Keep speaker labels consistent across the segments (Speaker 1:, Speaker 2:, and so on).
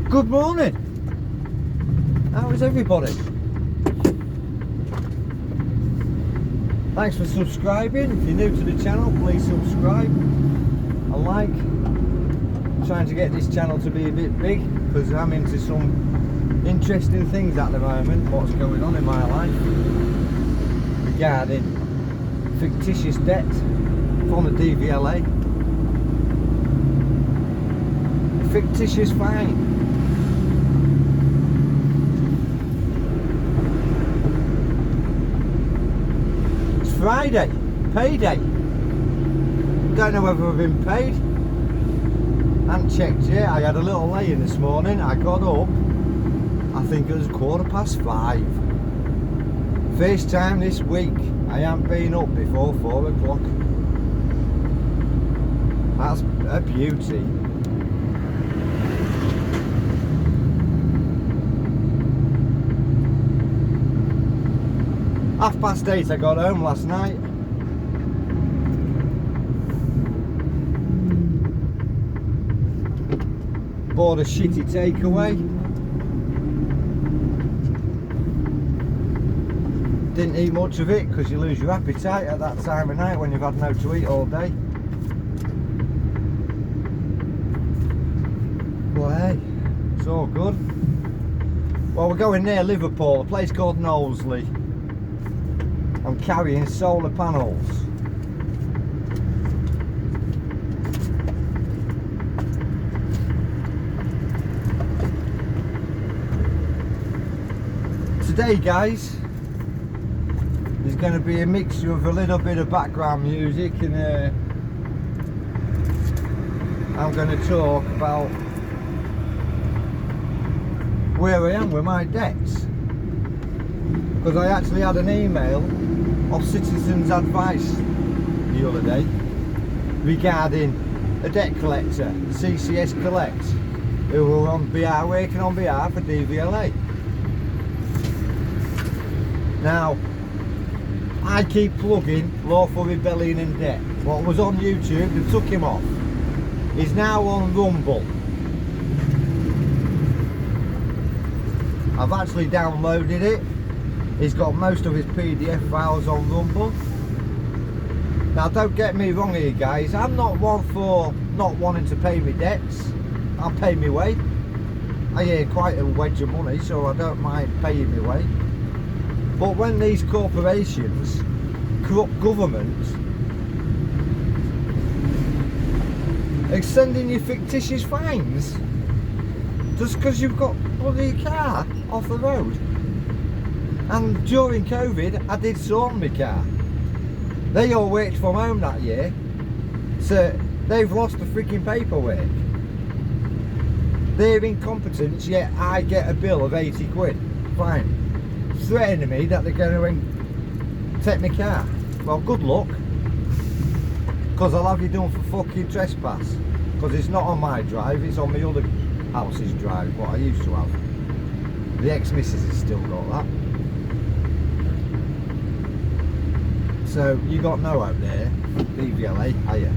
Speaker 1: Good morning. How is everybody? Thanks for subscribing. If you're new to the channel, please subscribe and like. I'm trying to get this channel to be a bit big because I'm into some interesting things at the moment. What's going on in my life regarding fictitious debt from the DVLA, fictitious fine. Friday, payday. Don't know whether I've been paid. Haven't checked yet. I had a little lay-in this morning. I got up, I think it was 5:15. First time this week I haven't been up before 4 o'clock. That's a beauty. Half past 8 I got home last night. Bought a shitty takeaway. Didn't eat much of it because you lose your appetite at that time of night when you've had no to eat all day. Well, hey, it's all good. Well, we're going near Liverpool, a place called Knowsley. I'm carrying solar panels. Today, guys, there's going to be a mixture of a little bit of background music and I'm going to talk about where I am with my debts, because I actually had an email of Citizens Advice the other day regarding a debt collector, CCS Collect, who were working on behalf of DVLA. Now, I keep plugging Lawful Rebellion and Debt. What was on YouTube, they took him off. He's now on Rumble. I've actually downloaded it. He's got most of his PDF files on Rumble. Now, don't get me wrong here, guys. I'm not one for not wanting to pay me debts. I'll pay me way. I earn quite a wedge of money, so I don't mind paying me way. But when these corporations corrupt governments are sending you fictitious fines just because you've got bloody car off the road. And during COVID, I did sort my car. They all worked from home that year, so they've lost the freaking paperwork. They're incompetent, yet I get a bill of 80 quid. Fine. Threatening me that they're going to take my car. Well, good luck, because I'll have you done for fucking trespass. Because it's not on my drive, it's on my other house's drive, what I used to have. The ex-missus has still got that. So you got no out there, DVLA, are you?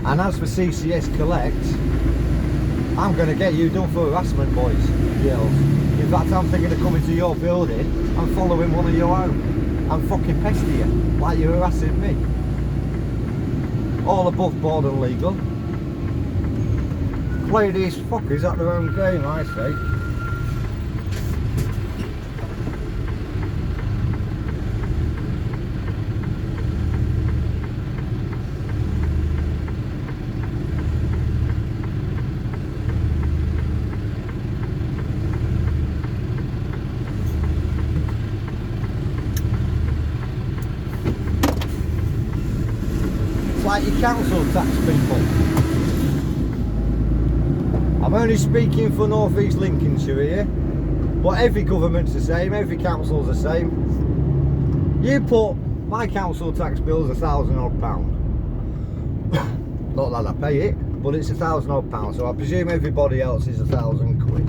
Speaker 1: And as for CCS Collect, I'm going to get you done for harassment, boys, girls. In fact, I'm thinking of coming to your building and following one of your own and fucking pester you like you're harassing me. All above board and legal. Play these fuckers at their own game, I say. Like your council tax people. I'm only speaking for North East Lincolnshire here, but every government's the same, every council's the same. You put my council tax bill's £1,000 odd. Not that I pay it, but it's £1,000 odd, so I presume everybody else is 1,000 quid.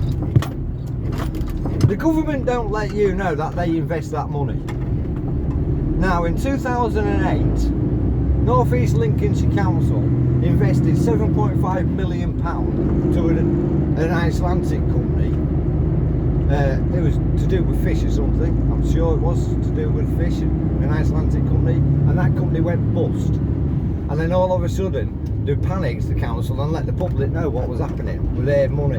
Speaker 1: The government don't let you know that they invest that money. Now, in 2008, North East Lincolnshire Council invested £7.5 million to an Icelandic company. It was to do with fish or something. I'm sure it was to do with fish. An Icelandic company, and that company went bust. And then all of a sudden, they panicked, the council, and let the public know what was happening with their money.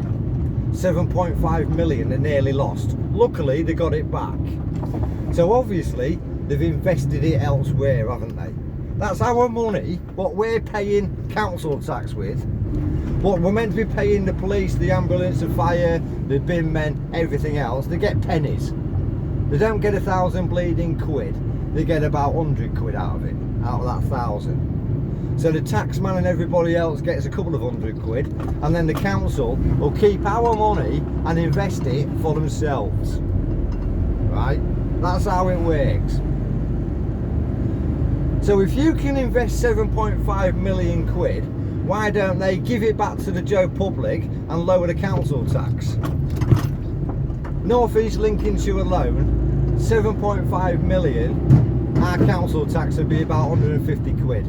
Speaker 1: 7.5 million they nearly lost. Luckily, they got it back. So obviously, they've invested it elsewhere, haven't they? That's our money, what we're paying council tax with. What we're meant to be paying the police, the ambulance, the fire, the bin men, everything else. They get pennies. They don't get 1,000 bleeding quid. They get about 100 quid out of it, out of that 1,000. So the taxman and everybody else gets a couple of 100 quid, and then the council will keep our money and invest it for themselves. Right? That's how it works. So if you can invest 7.5 million quid, why don't they give it back to the Joe public and lower the council tax? North East Lincolnshire alone, 7.5 million, our council tax would be about 150 quid.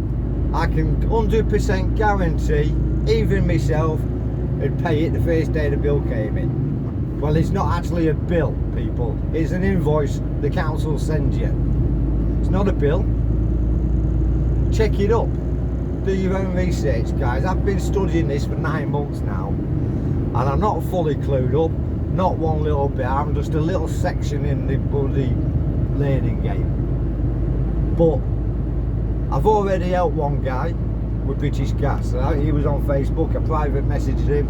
Speaker 1: I can 100% guarantee, even myself, would pay it the first day the bill came in. Well, it's not actually a bill, people. It's an invoice the council sends you. It's not a bill. Check it up. Do your own research, guys. I've been studying this for 9 months now, and I'm not fully clued up. Not one little bit. I'm just a little section in the bloody learning game. But I've already helped one guy with British Gas. He was on Facebook. I private messaged him.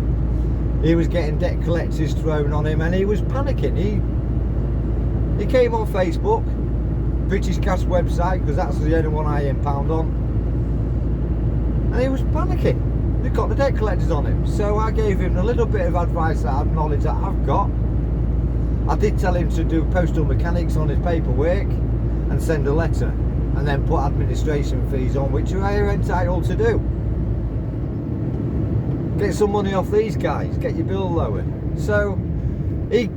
Speaker 1: He was getting debt collectors thrown on him, and he was panicking. He came on Facebook, British Gas website, because that's the only one I impound on, and he was panicking. They've got the debt collectors on him. So I gave him a little bit of advice that I've knowledge that I've got. I did tell him to do postal mechanics on his paperwork and send a letter, and then put administration fees on, which you're entitled to do. Get some money off these guys, get your bill lowered. So he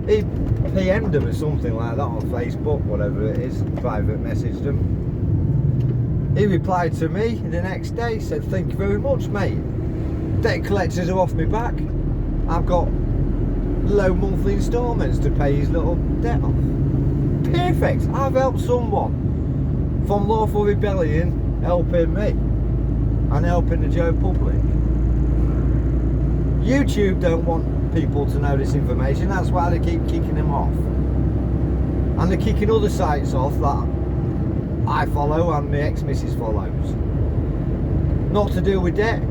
Speaker 1: PM'd him or something like that on Facebook, whatever it is, private messaged him. He replied to me the next day, said, "Thank you very much, mate. Debt collectors are off me back. I've got low monthly instalments to pay his little debt off." Perfect. I've helped someone from lawful rebellion helping me and helping the Joe public. YouTube don't want people to know this information. That's why they keep kicking them off, and they're kicking other sites off that I follow and my ex-missus follows. Not to do with debt.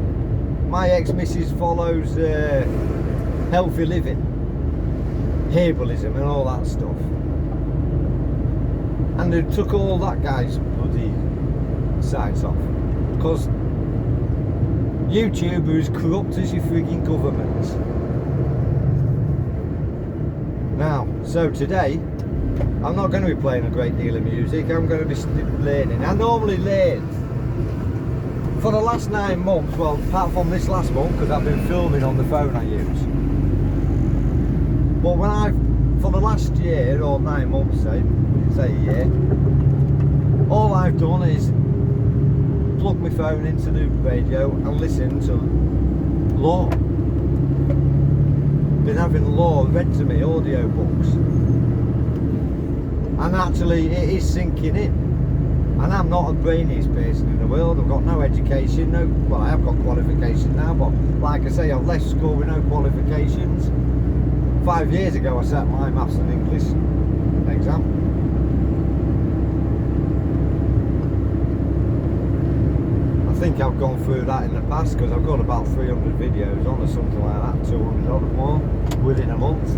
Speaker 1: My ex-missus follows healthy living, herbalism and all that stuff. And they took all that guy's bloody sites off. Because YouTube are as corrupt as your frigging governments. Now, so today, I'm not going to be playing a great deal of music. I'm going to be learning. I normally learn for the last 9 months, well, apart from this last month, because I've been filming on the phone I use. But for the last year, or 9 months, say a year, all I've done is plug my phone into the radio and listen to law. Been having law read to me, audio books. And actually it is sinking in. And I'm not the brainiest person in the world. I've got no education, well, I have got qualifications now, but like I say, I've left school with no qualifications. 5 years ago I sat my maths and English exam. I think I've gone through that in the past, because I've got about 300 videos on or something like that, 200 or more within a month,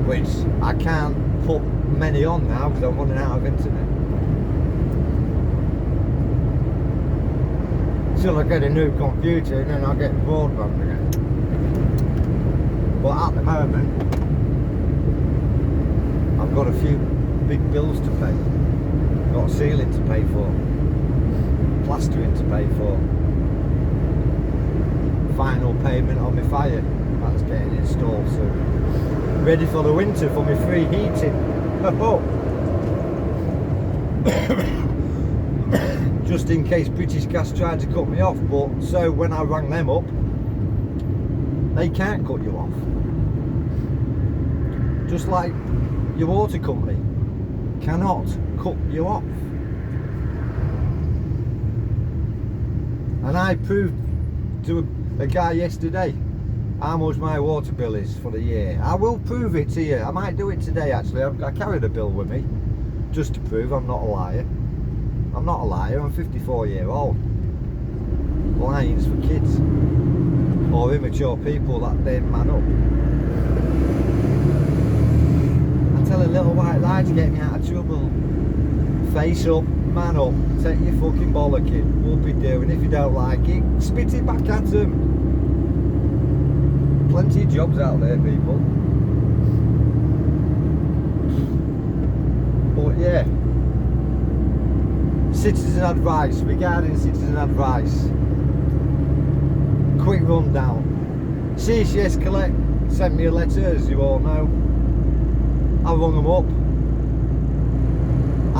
Speaker 1: which I can't put many on now because I'm running out of internet. Till I get a new computer and then I'll get broadband again. But at the moment, I've got a few big bills to pay. I've got ceiling to pay for, plastering to pay for, final payment on my fire that's getting installed soon. Ready for the winter for my free heating. Just in case British Gas tried to cut me off, but so when I rang them up, They can't cut you off. Just like your water company cannot cut you off. And I proved to a guy yesterday how much my water bill is for the year. I will prove it to you. I might do it today actually. I carried a bill with me just to prove I'm not a liar. I'm not a liar, I'm 54-year-old. Lying's for kids or immature people that don't man up. I tell a little white lie to get me out of trouble. Face up, man up, take your fucking bollocking. We'll be doing. If you don't like it, spit it back at them. Plenty of jobs out there, people. But yeah, citizen advice, regarding citizen advice. Quick rundown. CCS Collect sent me a letter, as you all know. I rung them up,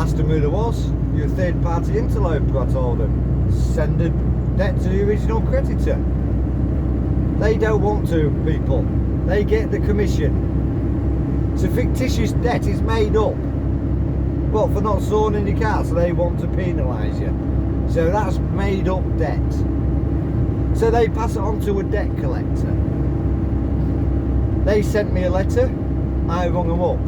Speaker 1: asked them who there was. You're a third party interloper, I told them. Send the debt to the original creditor. They don't want to, people. They get the commission. It's a fictitious debt, it's made up. Well, for not storing your car, so they want to penalise you. So that's made up debt. So they pass it on to a debt collector. They sent me a letter, I rung them up.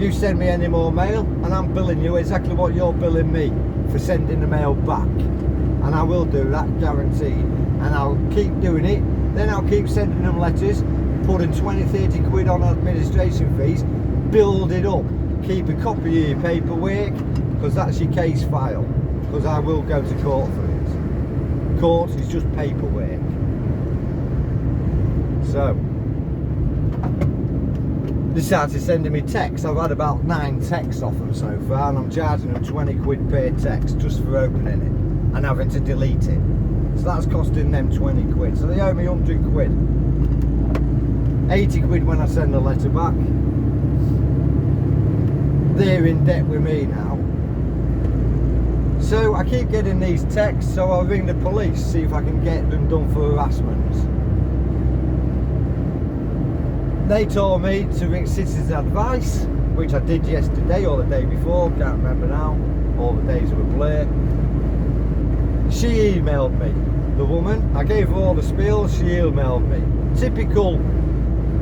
Speaker 1: You send me any more mail, and I'm billing you exactly what you're billing me for sending the mail back. And I will do that, guaranteed. And I'll keep doing it. Then I'll keep sending them letters, putting 20, 30 quid on administration fees, build it up. Keep a copy of your paperwork, because that's your case file. Because I will go to court for it. Court is just paperwork. So, they started sending me texts. I've had about 9 texts off them so far, and I'm charging them 20 quid per text just for opening it and having to delete it. So that's costing them 20 quid. So they owe me 100 quid. 80 quid when I send the letter back. They're in debt with me now. So I keep getting these texts, so I'll ring the police, see if I can get them done for harassment. They told me to ring Citizen Advice, which I did yesterday or the day before, can't remember now. All the days of a blur. She emailed me, the woman. I gave her all the spiel, she emailed me. Typical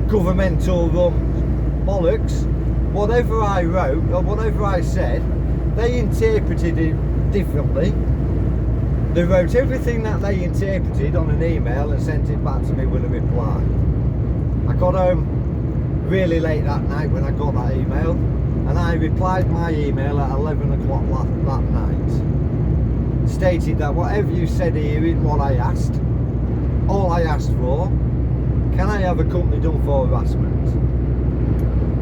Speaker 1: governmental run bollocks. Whatever I wrote or whatever I said, they interpreted it differently. They wrote everything that they interpreted on an email and sent it back to me with a reply. I got home really late that night when I got that email, and I replied my email at 11 o'clock that night. Stated that whatever you said here is what I asked. All I asked for, can I have a company done for harassment?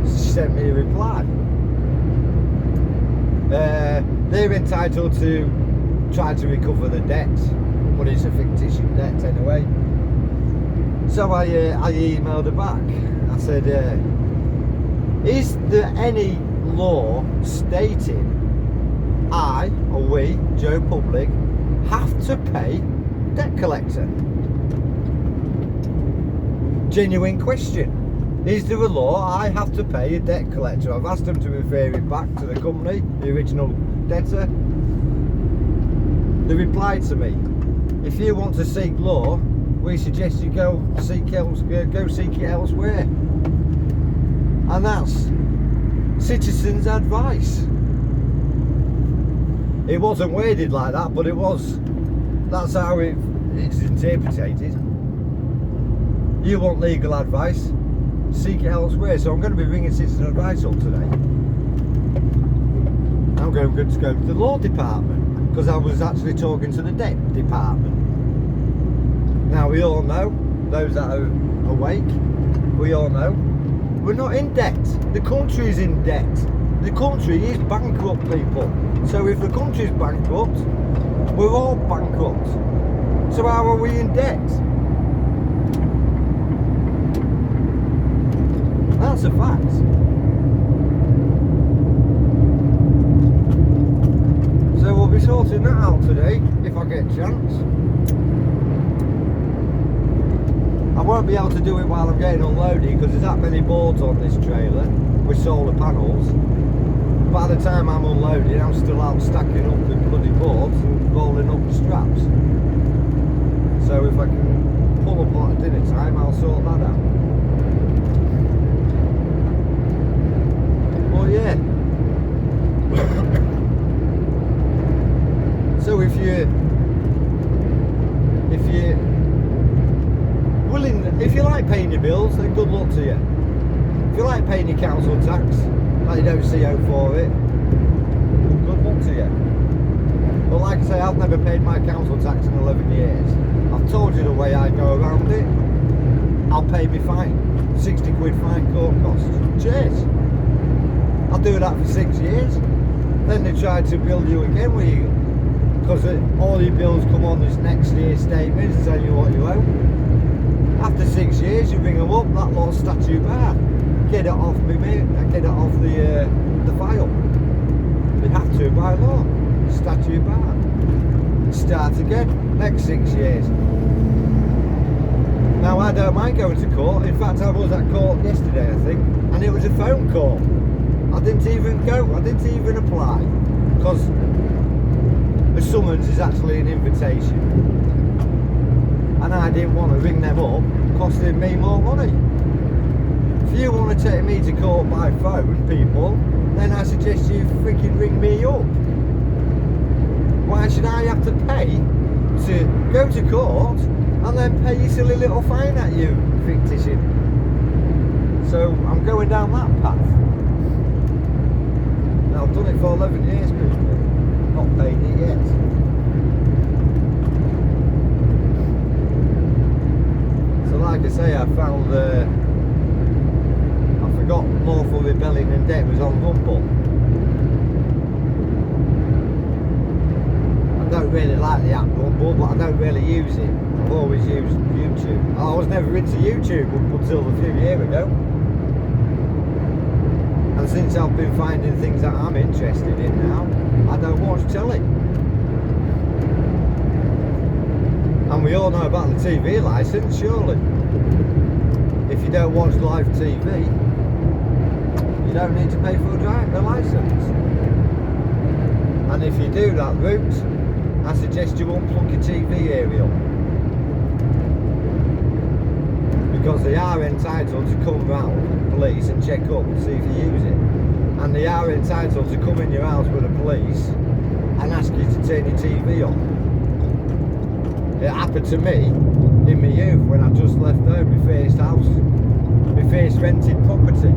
Speaker 1: She sent me a reply. They're entitled to try to recover the debt, but it's a fictitious debt anyway. So I emailed her back. I said, is there any law stating I, or we, Joe Public, have to pay debt collector? Genuine question. Is there a law I have to pay a debt collector? I've asked them to refer it back to the company, the original debtor. They replied to me, if you want to seek law, we suggest you go seek it elsewhere. And that's Citizen's Advice. It wasn't worded like that, but it was. That's how it's interpreted. You want legal advice, seek it elsewhere. So I'm going to be ringing Citizen Advice up today. I'm going to go to the law department, because I was actually talking to the debt department. Now we all know, those that are awake, we all know, we're not in debt. The country is in debt. The country is bankrupt, people. So if the country is bankrupt, we're all bankrupt. So how are we in debt? That's a fact. So we'll be sorting that out today, if I get a chance. I won't be able to do it while I'm getting unloaded because there's that many boards on this trailer with solar panels. By the time I'm unloading, I'm still out stacking up the bloody boards and rolling up the straps. So if I can pull up at dinner time, I'll sort that out. Well, yeah. So if you like paying your bills, then good luck to you. If you like paying your council tax, like you don't CO for it, good luck to you. But like I say, I've never paid my council tax in 11 years. I've told you the way I go around it. I'll pay me fine, 60 quid fine, court costs. Cheers. I'll do that for 6 years. Then they try to bill you again with you, because all your bills come on this next year's statements to tell you what you owe. After 6 years, you ring them up, that lot's statute bar. Get it off me, mate. Get it off the file. They have to by law. Statute bar. Start again. Next 6 years. Now I don't mind going to court. In fact, I was at court yesterday, I think, and it was a phone call. I didn't even go. I didn't even apply because a summons is actually an invitation. And I didn't want to ring them up, costing me more money. If you want to take me to court by phone, people, then I suggest you freaking ring me up. Why should I have to pay to go to court and then pay you silly little fine at you, fictitious? So I'm going down that path. Now I've done it for 11 years, people. Not paid it yet. Like I say, I found I forgot lawful rebelling and debt was on Rumble. I don't really like the app Rumble, but I don't really use it. I've always used YouTube. I was never into YouTube up until a few years ago. And since I've been finding things that I'm interested in now, I don't watch telly. And we all know about the TV licence, surely. If you don't watch live TV, you don't need to pay for a licence. And if you do that route, I suggest you unplug your TV aerial. Because they are entitled to come round, police, and check up and see if you use it. And they are entitled to come in your house with the police and ask you to turn your TV on. It happened to me in my youth when I just left home, my first house, my first rented property.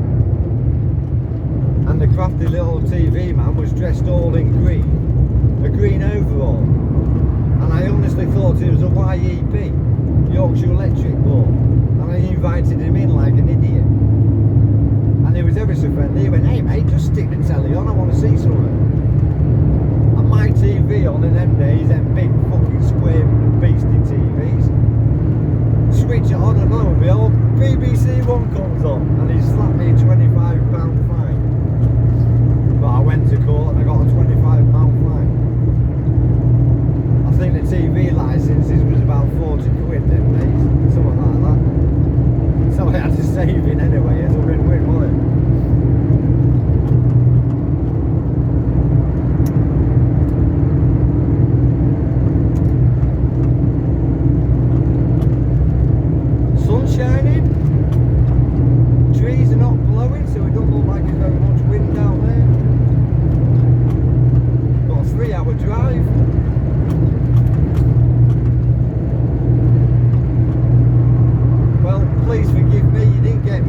Speaker 1: And the crafty little TV man was dressed all in green, a green overall. And I honestly thought it was a YEP, Yorkshire Electric Board. And I invited him in like an idiot. And he was ever so friendly. He went, "Hey mate, just stick the telly on, I want to see something." And my TV on in them days, them big fucking square beastie TVs. Switch it on and lo and behold, BBC One comes on and he slapped me a £25 fine. But I went to court and I got a £25 fine. I think the TV licences was about 40 quid them days, something like that. So I had to save it anyway, it's a win-win, wasn't it? Shining, trees are not blowing, so it doesn't look like there's very much wind out there. Got a 3-hour drive. Well, please forgive me, you didn't get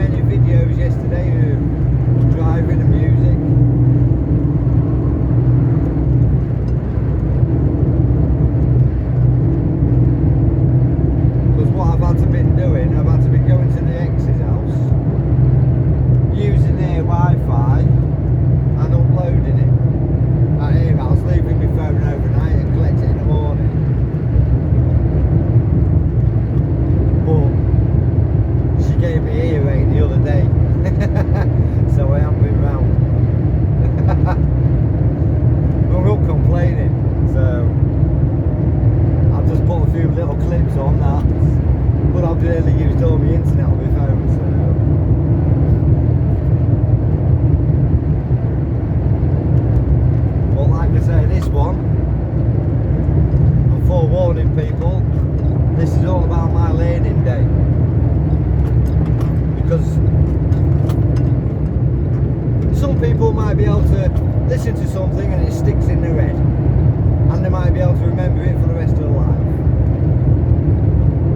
Speaker 1: might be able to listen to something and it sticks in their head, and they might be able to remember it for the rest of their life.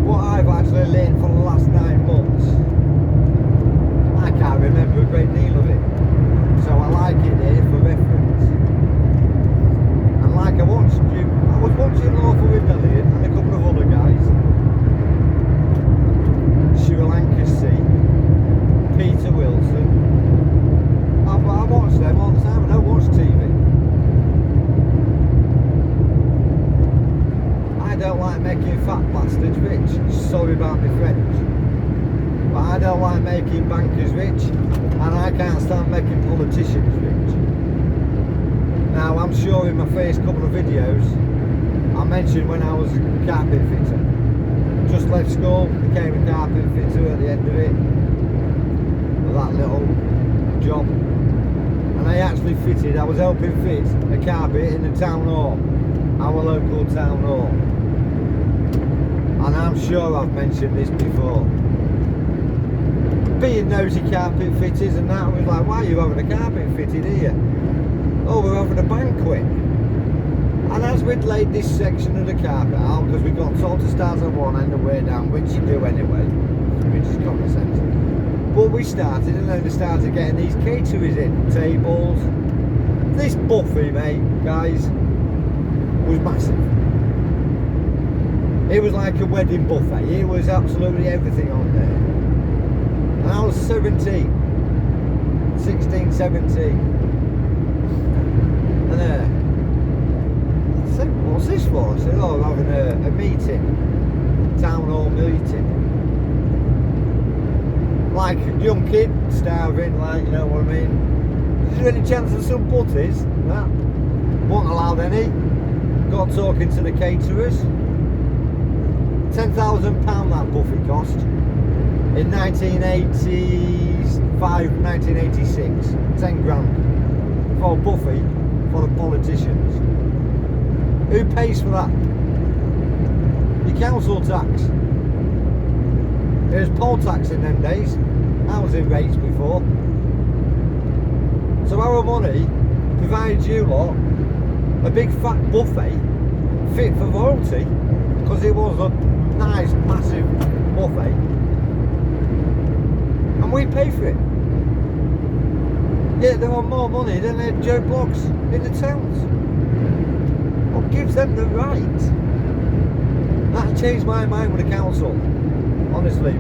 Speaker 1: What I've actually learned for the last 9 months, I can't remember a great deal of it, so I like it here for reference. And like I was watching Lawful Rebellion and a couple of other guys, Sri Lanka Sea, Peter Wilson. I watch them all the time. I don't watch TV. I don't like making fat bastards rich. Sorry about my French. But I don't like making bankers rich, and I can't stand making politicians rich. Now, I'm sure in my first couple of videos I mentioned when I was a carpet fitter. Just left school, became a carpet fitter at the end of it, with that little job. And I actually fitted, I was helping fit a carpet in the town hall, our local town hall. And I'm sure I've mentioned this before. Being nosy carpet fitters and that, was like, why are you having a carpet fitted here? Oh, we're having a banquet. And as we'd laid this section of the carpet out, because we got told to start at one end and way down, which you do anyway, which is common sense. But we started, and then they started getting these caterers in, tables. This buffet, mate, guys, was massive. It was like a wedding buffet. It was absolutely everything on there. And I was 16, 17. And I said, what's this for? I said, oh, we're having a meeting, town hall meeting. Like a young kid, starving, like, you know what I mean? Is there any chance of some butties? No. Wasn't allowed any. Got talking to the caterers. £10,000 that buffet cost. In 1985, 1986. 10 grand. For a buffet for the politicians. Who pays for that? Your council tax. There was poll tax in them days. I was in rates before. So our money provided you lot a big fat buffet fit for royalty, because it was a nice massive buffet, and we pay for it. Yet there are more money than the Joe Bloggs in the towns. What gives them the right? That changed my mind with the council. Honestly,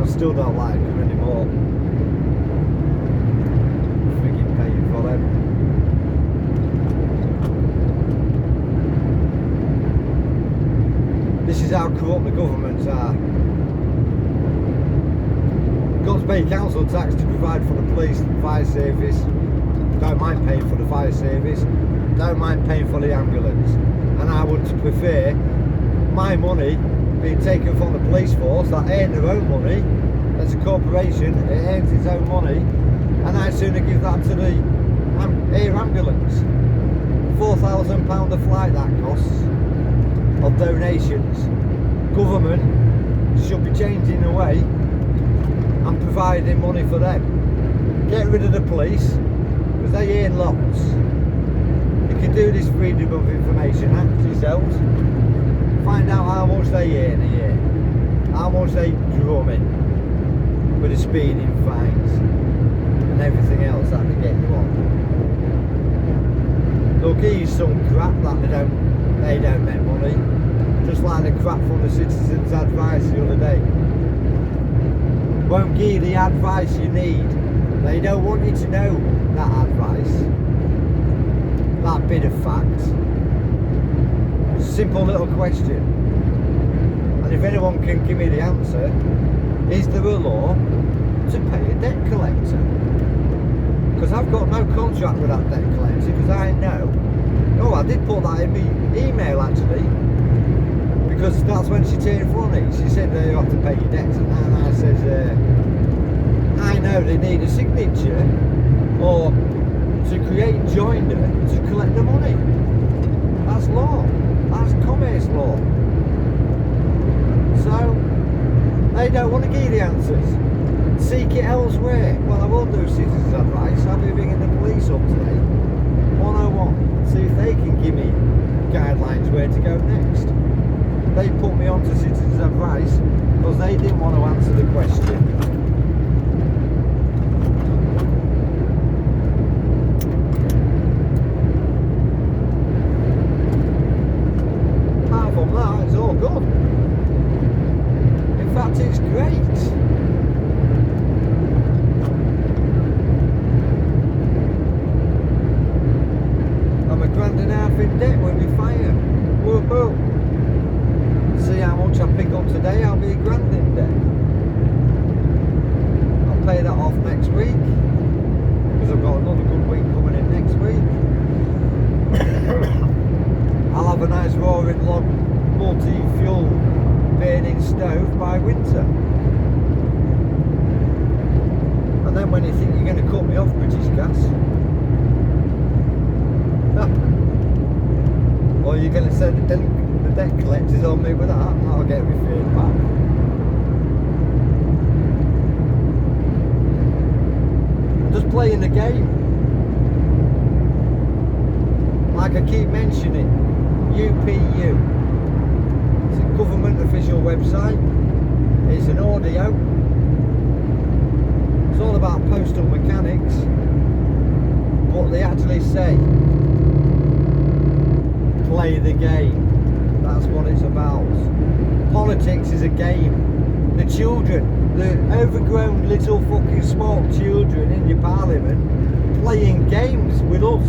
Speaker 1: I still don't like them anymore. Freaking paying for them. This is how corrupt the governments are. Got to pay council tax to provide for the police and fire service. Don't mind paying for the fire service. Don't mind paying for the ambulance. And I would prefer my money being taken from the police force that earn their own money. As a corporation, it earns its own money, and I'd sooner give that to the air ambulance. £4,000 a flight that costs of donations. Government should be changing the way and providing money for them. Get rid of the police, because they earn lots. You can do this Freedom of Information Act yourselves. Find out how much they earn a year, how much they drum in with the speeding fines and everything else that they get you on. They'll give you some crap that they don't make money, just like the crap from the Citizens Advice the other day. Won't give you the advice you need. They don't want you to know that advice, that bit of fact. Simple little question, and if anyone can give me the answer, is there a law to pay a debt collector? Because I've got no contract with that debt collector, because I know, oh, I did put that in my email actually, because that's when she turned funny. She said you have to pay your debts, and I says, I know they need a signature or to create joinder to collect the money. That's law. That's commerce law. So they don't want to give you the answers. Seek it elsewhere. Well, I won't do citizens' advice. I'll be ringing the police up today. 101. See if they can give me guidelines where to go next. They put me on to citizens' advice because they didn't want to answer the question. Apart from that, it's all good. In fact, it's great. I'm £1.5 in debt when we fire. Woohoo! See how much I pick up today, I'll be £1 in debt. I'll pay that off next week because I've got another good week coming in next week. I'll have a nice roaring log multi-fuel burning stove by winter. And then when you think you're going to cut me off British Gas, or you're going to send the debt collectors on me with that, I'll get my fee back. Just playing the game. Like I keep mentioning, UPU. It's a government official website. It's an audio. It's all about postal mechanics. But they actually say play the game. That's what it's about. Politics is a game. The children, the overgrown little fucking small children in your parliament playing games with us.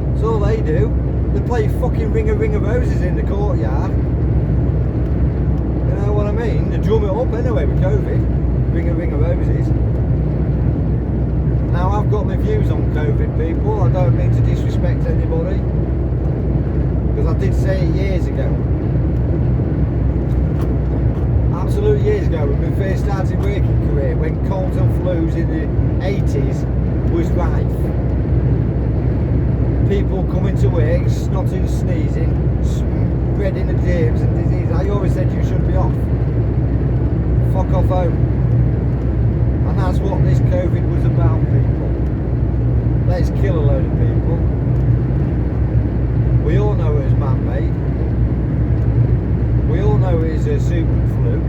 Speaker 1: That's all they do. They play fucking Ring of Roses in the courtyard. You know what I mean? They drum it up anyway with COVID. Ring of Roses. Now I've got my views on COVID, people. I don't mean to disrespect anybody. Because I did say it years ago. Absolute years ago when we first started working career, when colds and flus in the 80s was rife. People coming to work, snotting, sneezing, spreading the germs and disease. I always said you should be off. Fuck off home. And that's what this COVID was about, people. Let's kill a load of people. We all know it was man-made. We all know it is a super flu.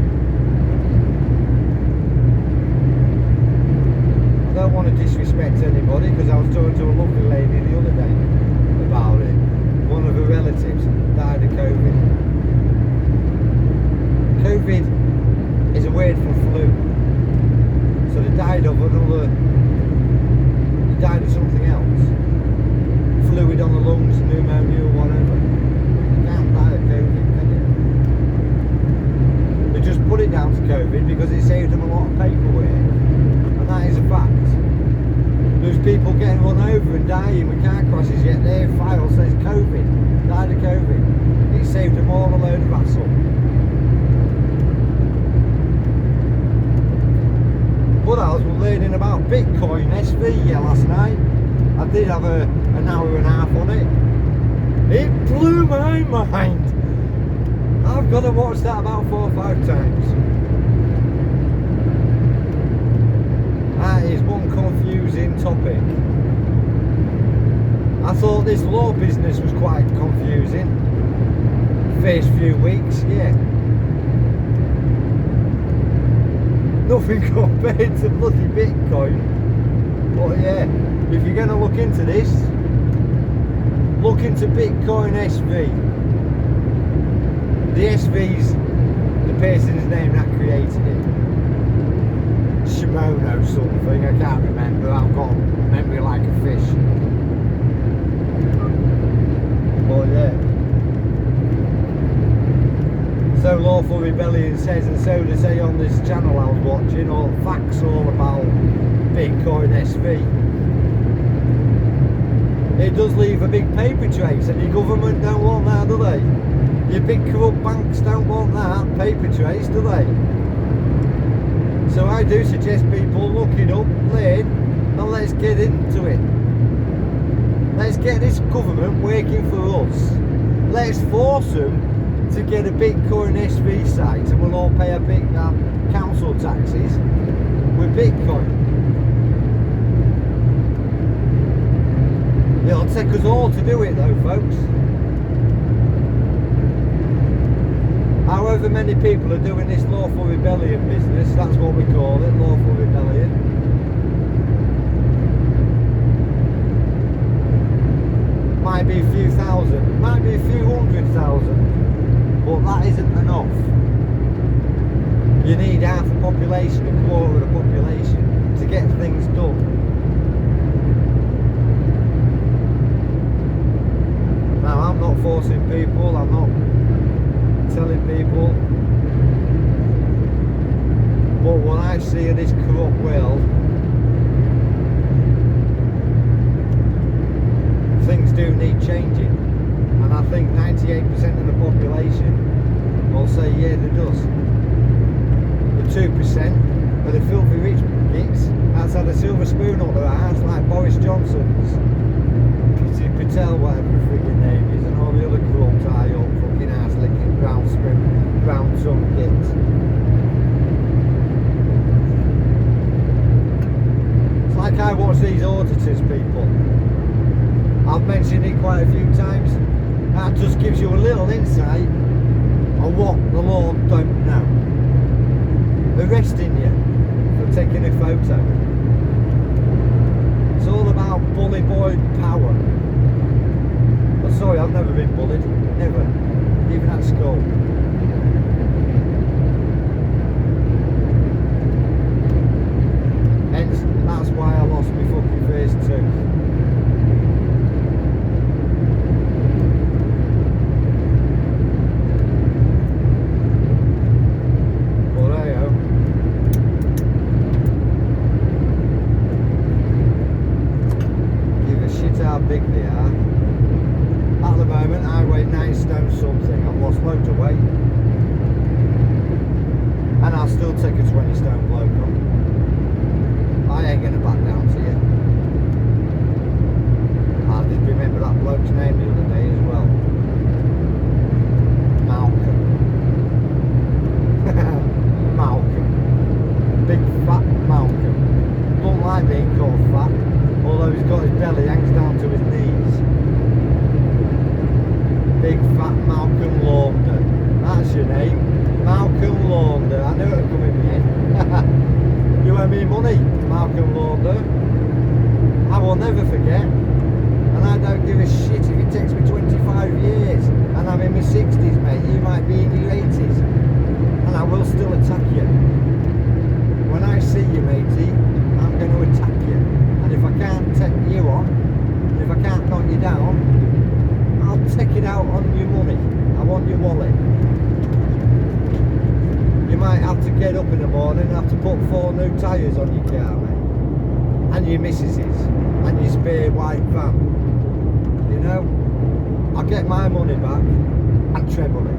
Speaker 1: I don't want to disrespect anybody because I was talking to a lovely lady the other day about it. One of her relatives died of COVID. COVID is a word for flu. So they died of another, they died of something else. Fluid on the lungs, pneumonia or whatever. You can't die of COVID, can you? They just put it down to COVID because it saved them a lot of paperwork. And that is a fact. There's people getting run over and dying with car crashes, yet their file says COVID, died of COVID. It saved them all a load of hassle. But I was learning about Bitcoin SV last night. I did have an hour and a half on it. It blew my mind. I've got to watch that about 4 or 5 times. That is one confusing topic. I thought this law business was quite confusing. First few weeks, yeah. Nothing compared to bloody Bitcoin. But yeah, if you're going to look into this, look into Bitcoin SV. The SV's the person's name that created it. Shimono something, I can't remember. I've got memory like a fish. But yeah. So Lawful Rebellion says, and so they say on this channel I was watching, all facts all about Bitcoin SV. It does leave a big paper trace, and your government don't want that, do they? Your big corrupt banks don't want that paper trace, do they? So I do suggest people look it up, learn, and let's get into it. Let's get this government working for us. Let's force them to get a Bitcoin SV site, and we'll all pay a big council taxes with Bitcoin. It'll take us all to do it though, folks. However many people are doing this lawful rebellion business, that's what we call it, lawful rebellion. Might be a few thousand, might be a few 100,000, but that isn't enough. You need half the population, a quarter of the population to get things done. Now, I'm not forcing people, I'm not telling people, but what I see in this corrupt world, things do need changing, and I think 98% of the population will say yeah, it does. The 2% are the filthy rich gits that's had a silver spoon up their ass, like Boris Johnson's, Patel, whatever the friggin' name is, and all the other corrupt high up fucking ass licking brown tongue kids. It's like I watch these auditors, people. I've mentioned it quite a few times. That just gives you a little insight on what the law don't know. Arresting you for taking a photo. It's all about bully boy power. Oh, sorry, I've never been bullied. Never. Even at school. Hence, that's why I lost my fucking first tooth. How big they are. At the moment I weigh 9 stone something. I've lost loads of weight, and I'll still take a 20 stone bloke on. I ain't gonna back down to you. I did remember that bloke's name the other day as well. Malcolm. Malcolm. Big fat Malcolm. Don't like being called fat, although he's got his belly hangs down to his knees. Big fat Malcolm Launder. That's your name. Malcolm Launder. I knew it would come in my head. You owe me money, Malcolm Launder. I will never forget. And I don't give a shit if it takes me 25 years and I'm in my 60s, mate. You might be in your 80s. And I will still attack you. When I see you, matey, I'm going to attack you. And if I can't take you on, and if I can't knock you down, I'll take it out on your money. I want your wallet. You might have to get up in the morning and have to put 4 new tyres on your car, mate. And your missus's. And your spare white van. You know? I'll get my money back and treble it.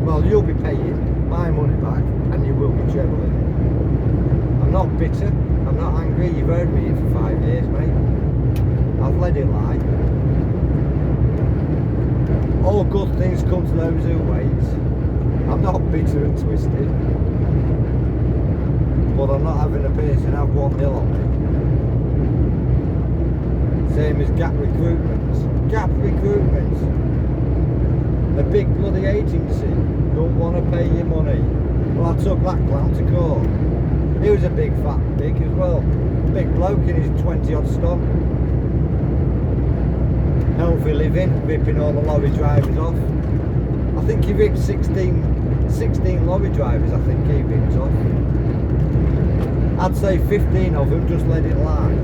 Speaker 1: Well, you'll be paying my money back and you will be trebling it. I'm not bitter. I'm not angry. You've heard me for 5 years, mate. I've let it lie. All good things come to those who wait. I'm not bitter and twisted. But I'm not having a person have 1-0 on me. Same as Gap Recruitment. Gap Recruitment. A big bloody agency. Don't want to pay your money. Well, I took that clown to court. He was a big fat pig as well. Big bloke in his 20 odd stock. Healthy living, ripping all the lorry drivers off. I think he ripped 16 lorry drivers, I think he ripped off. I'd say 15 of them just let it lie.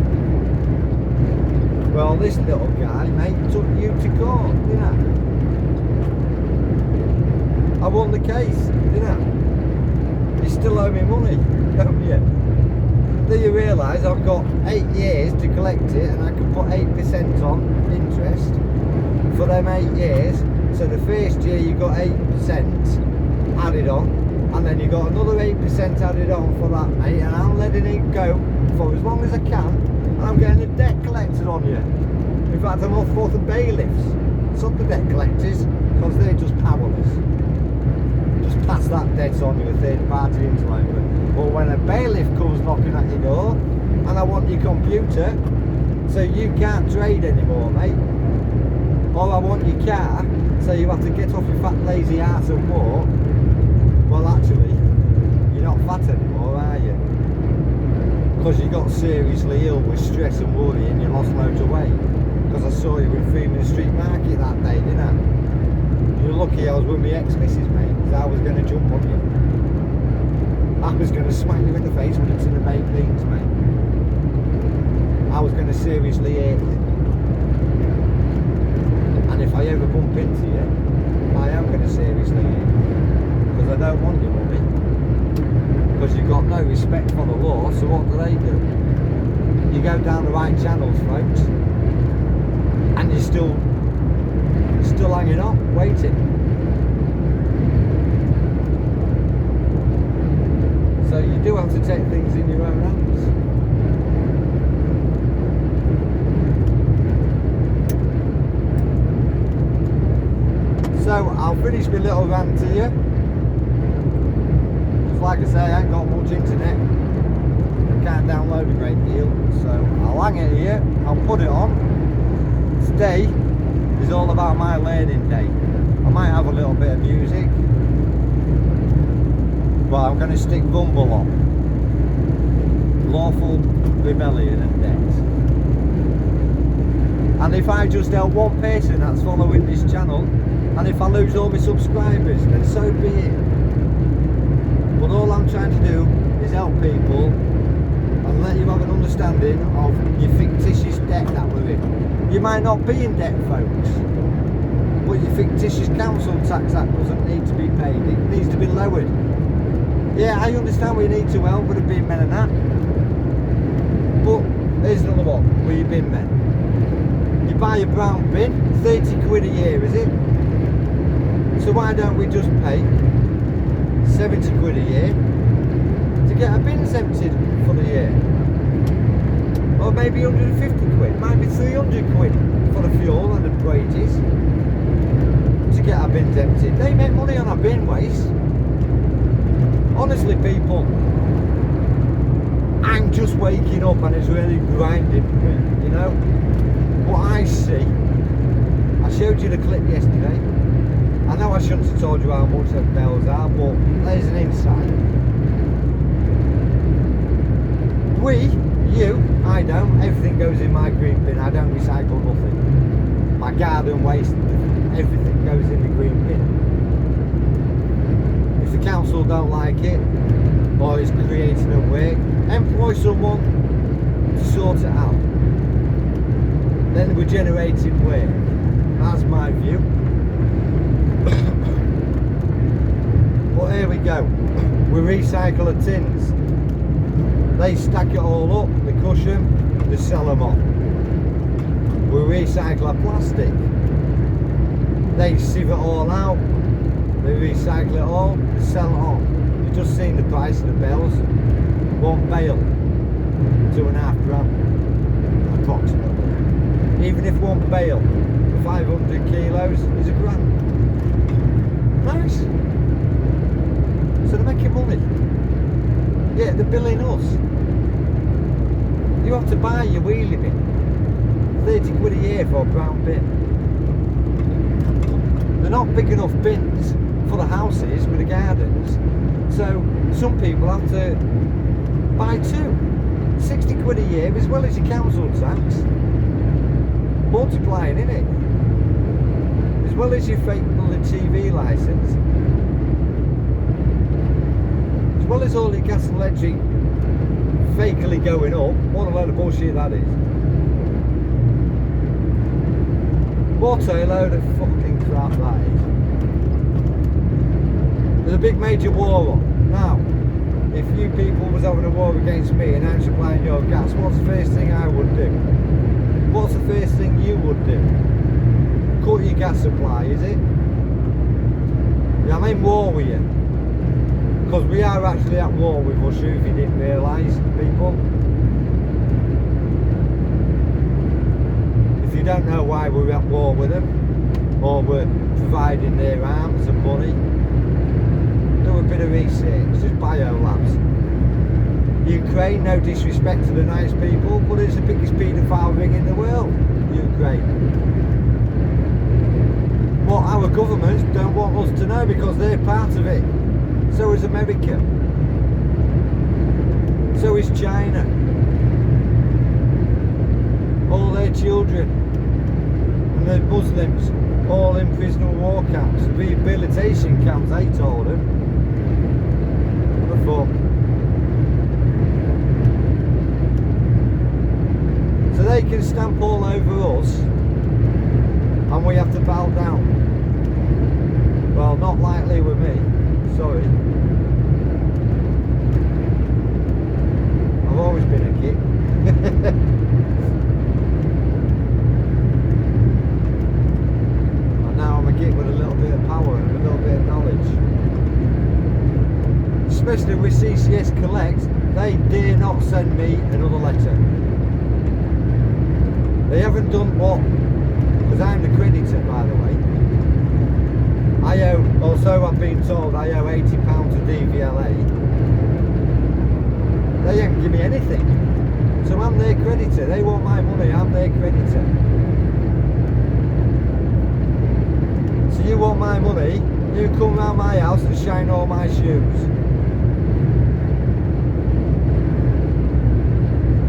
Speaker 1: Well, this little guy, mate, took you to court, didn't I? I won the case, didn't I? You still owe me money, don't you? Do you realise I've got 8 years to collect it and I can put 8% on interest for them 8 years? So the first year you got 8% added on, and then you got another 8% added on for that, mate, and I'm letting it go for as long as I can, and I'm getting a debt collected on you. In fact, I'm off for the bailiffs. It's not the debt collectors, because they're just powerless. just pass that debt on to a third party interloper. But when a bailiff comes knocking at your door and I want your computer so you can't trade anymore, mate, or I want your car so you have to get off your fat lazy ass and walk, well actually you're not fat anymore, are you? Because you got seriously ill with stress and worry and you lost loads of weight. Because I saw you in Freeman Street Market that day, didn't I? You're lucky I was with my ex-missus, mate, because I was going to jump on you. I was going to smack you in the face when it's in the baked beans, mate. I was going to seriously hurt you. And if I ever bump into you, I am going to seriously hurt you. Because I don't want your money. Because you've got no respect for the law, so what do? You go down the right channels, folks. And you're still hanging on, waiting. So you do have to take things in your own hands. So I'll finish my little rant here. Just like I say, I ain't got much internet. I can't download a great deal. So I'll hang it here, I'll put it on. Today is all about my learning day. I might have a little bit of music, but I'm going to stick Rumble on. Lawful rebellion and debt. And if I just help one person that's following this channel, and if I lose all my subscribers, then so be it. But all I'm trying to do is help people and let you have an understanding of your fictitious debt that we're in. You might not be in debt, folks, but your fictitious council tax that doesn't need to be paid. It needs to be lowered. Yeah, I understand we need to help with the bin men and that, but here's another one with your bin men. You buy a brown bin, 30 quid a year, is it? So why don't we just pay 70 quid a year to get our bins emptied for the year? Or maybe 150 quid, might be 300 quid for the fuel and the wages to get our bins emptied. They make money on our bin waste. Honestly, people, I'm just waking up and it's really grinding me, you know? What I see, I showed you the clip yesterday. I know I shouldn't have told you how much the bells are, but there's an insight. I don't. Everything goes in my green bin. I don't recycle nothing. My garden waste, everything goes in the green bin. If the council don't like it, or it's creating a work, employ someone to sort it out. Then we're generating work. That's my view. But here we go. We recycle the tins. They stack it all up, they crush them, they sell them on. We recycle our plastic. They sieve it all out, they recycle it all, they sell it on. You've just seen the price of the bales. One bale, £2.5 grand, approximately. Even if one bale, 500 kilos, is £1 grand. Nice. So they're making money. Yeah, they're billing us. You have to buy your wheelie bin. 30 quid a year for a brown bin. They're not big enough bins for the houses with the gardens. So some people have to buy two. 60 quid a year as well as your council tax. Multiplying, innit? As well as your fake TV licence. As well as all your gas and electric fakely going up. What a load of bullshit that is. What a load of fucking crap that is. There's a big major war on. Now, if you people was having a war against me and I'm supplying your gas, what's the first thing I would do? What's the first thing you would do? Cut your gas supply, is it? Yeah, I'm in war with you. Because we are actually at war with Russia, if you didn't realise, people. If you don't know why we're at war with them, or we're providing their arms and money, do a bit of research. There's biolabs. Ukraine, no disrespect to the nice people, but it's the biggest paedophile ring in the world, Ukraine. What our governments don't want us to know because they're part of it. So is America. So is China. All their children and the Muslims all in prisoner of war camps, rehabilitation camps, they told them. What the fuck? So they can stamp all over us and we have to bow down. Well, not likely with me, sorry. I've always been a git. And now I'm a git with a little bit of power and a little bit of knowledge. Especially with CCS Collect, they dare not send me another letter. They haven't done what, because I'm the creditor, by the way. I owe, also I've been told I owe £80 to DVLA. They haven't given me anything. So I'm their creditor. They want my money, I'm their creditor. So you want my money, you come round my house and shine all my shoes.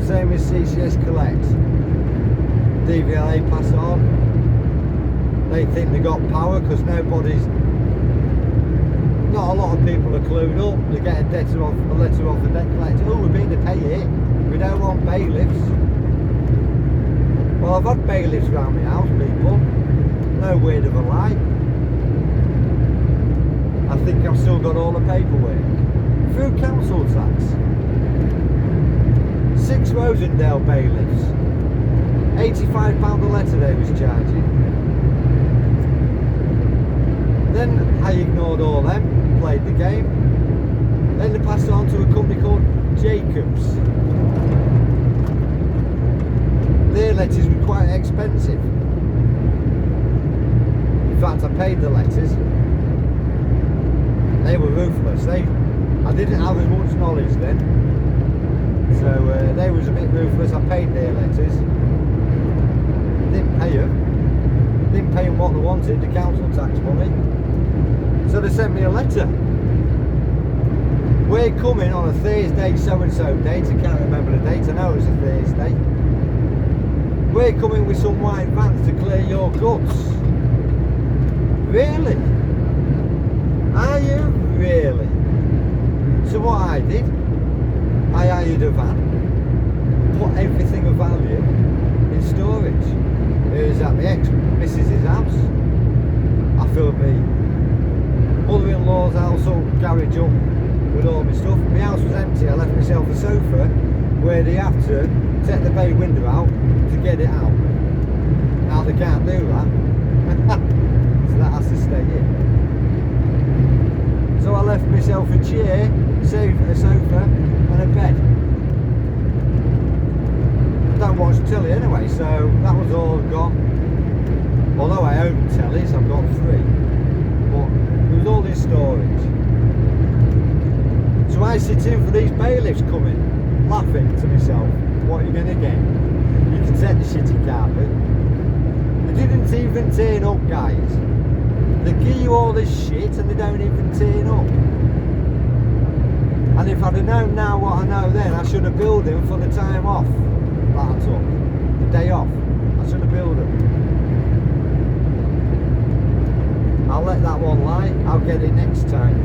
Speaker 1: Same as CCS Collect. DVLA pass it on. They think they got power because not a lot of people are clued up. They get a letter off the debt collector. Oh, we're being to pay it. We don't want bailiffs. Well, I've had bailiffs around my house, people. No word of a lie. I think I've still got all the paperwork. Through council tax. 6 Rosendale bailiffs. £85 a letter they was charging. Then I ignored all them, played the game. Then they passed it on to a company called Jacobs. Their letters were quite expensive. In fact, I paid the letters. They were ruthless. I didn't have as much knowledge then. So they was a bit ruthless. I paid their letters. Didn't pay them. Didn't pay them what they wanted, the council tax money. So they sent me a letter. We're coming on a Thursday so-and-so date. I can't remember the date. I know it was a Thursday. We're coming with some white vans to clear your goods. Really? Are you? Really? So what I did, I hired a van, put everything of value in storage. It was at my ex-missus's house. I filled my mother-in-law's house up, garage up with all my stuff. My house was empty. I left myself a sofa where they have to take the bay window out to get it out. Now they can't do that. So that has to stay in. So I left myself a chair, a sofa and a bed. I don't watch telly anyway, so that was all gone. Although I own tellies, I've got 3. But there was all this storage. So I sit in for these bailiffs coming, laughing to myself, what are you going to get? You can take the shitty carpet. They didn't even turn up, guys. They give you all this shit and they don't even turn up. And if I'd have known now what I know then, I should have billed him for the time off that I took. The day off. I should have billed him. I'll let that one lie. I'll get it next time.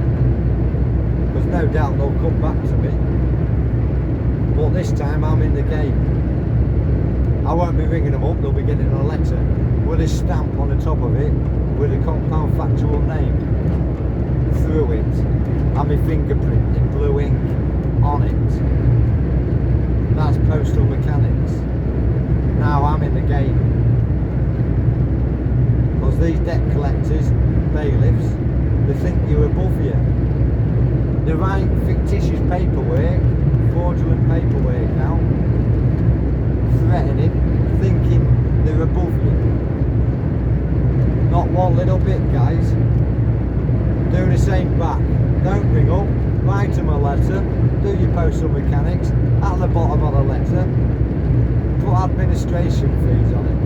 Speaker 1: Because no doubt they'll come back to me. But this time I'm in the game. I won't be ringing them up, they'll be getting a letter with a stamp on the top of it with a compound factual name through it and my fingerprint in blue ink on it. That's postal mechanics. Now I'm in the game. Because these debt collectors, bailiffs, they think you're above you. They write fictitious paperwork, fraudulent paperwork now, threatening, thinking they're above you. Not one little bit, guys. Do the same back. don't ring up, write them a letter, do your postal mechanics, at the bottom of the letter, put administration fees on it.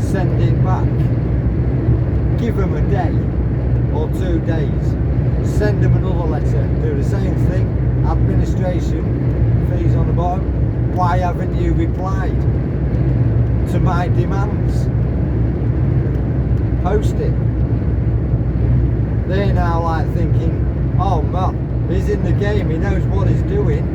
Speaker 1: Send it back. Give them a day or 2 days. Send them another letter, do the same thing, administration fees on the bottom. Why haven't you replied to my demands? Post it. They're now like thinking, oh Matt, he's in the game, he knows what he's doing,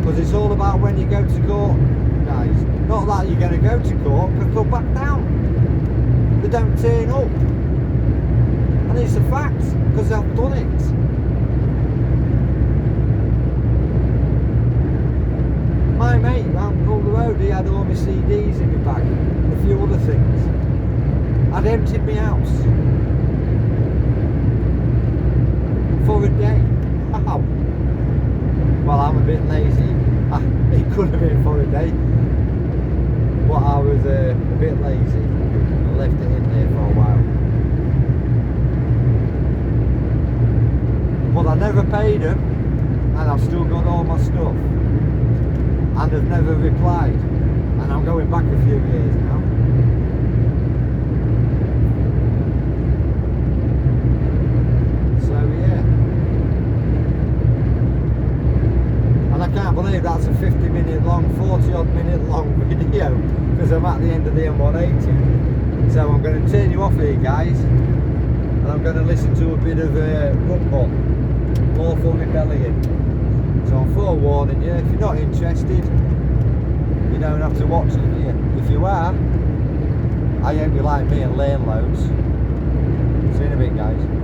Speaker 1: because it's all about when you go to court. Guys, not that you're going to go to court, because they'll back down. They don't turn up. And it's a fact, because I've done it. My mate round the road, he had all my CDs in my bag and a few other things. I'd emptied my house for a day. Wow. Well, I'm a bit lazy. It could have been for a day, but I was a bit lazy. I left it in there for a while. But I never paid them, and I've still got all my stuff. And have never replied. And I'm going back a few years now. So yeah. And I can't believe that's a 50-minute long, 40-odd minute long video, because I'm at the end of the M180. So I'm going to turn you off here, guys, and I'm going to listen to a bit of rumble, more for my belly in. So I'm forewarning you, if you're not interested, you don't have to watch it, do you? If you are, I hope you like me and learn loads. See you in a bit, guys.